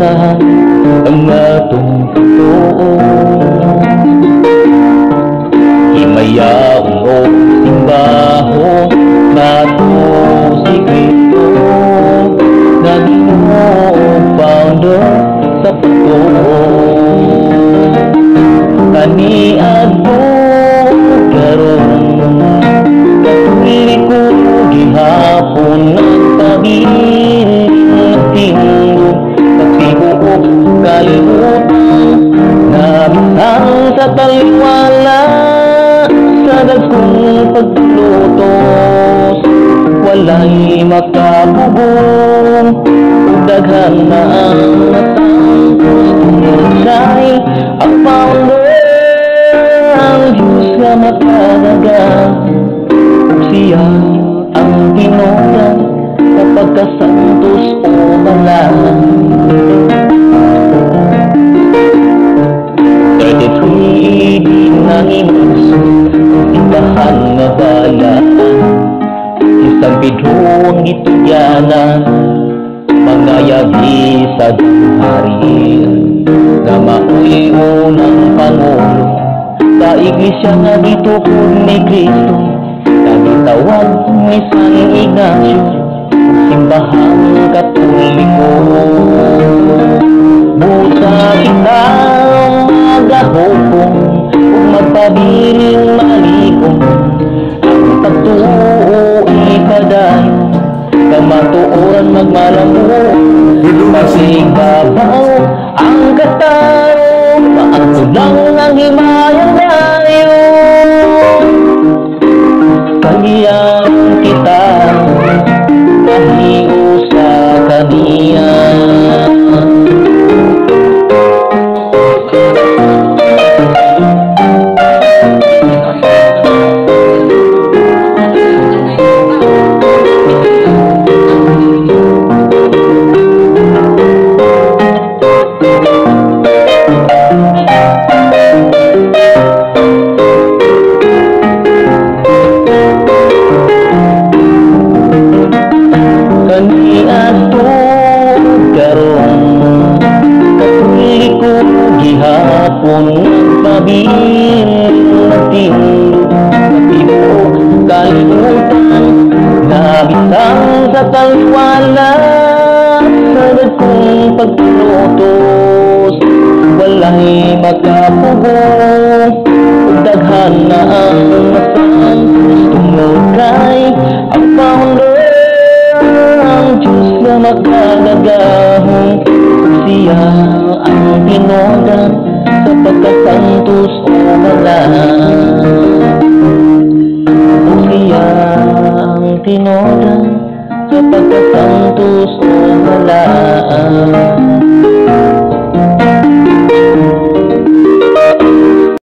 Pagpasyahan ang atong totoo. Himayaon o simbaho nato si Cristo na Ginoong founder sa pagtuo. Kaniadto karon katuig ko gihapon nagpabiling nagtindog pagsibuok kalimutan nabitang sa taliwala sa dagkong paglutos. Walay makapugong ug daghan na ang natangos tunay ang founder ang Diyos nga makadagan ug siya ang Pinoy sa pagkasantos o malang. 33 dinangimos simbahan nga balaan isang bidhong gitugyanan mga yabi sa hari nga mauli unang pangulo sa iglesia nga gitukod ni Cristo nagitawag ni San Ignacio simbahan katoliko. Busa kita magahopong kung magpabiling maligong ang pagtuo ikadayo kamatuoran magmalamo masigbabaw ang kataro maagto lang ang himayang dayo kaya kita kahiyo sa kaniya. Kaniadto karon katuig ko gihapon nagpabiling nagtindog nagtibok kalimutan nabitang sa taliwala sa dagkong paglutos. Walay makapugong ug daghan na ang nasantos tungod kay ang founder ang Diyos nga makagagahong siya ang tinodan sa pagkasantos o malaan. Siya ang tinodan sa pagkasantos o malaan.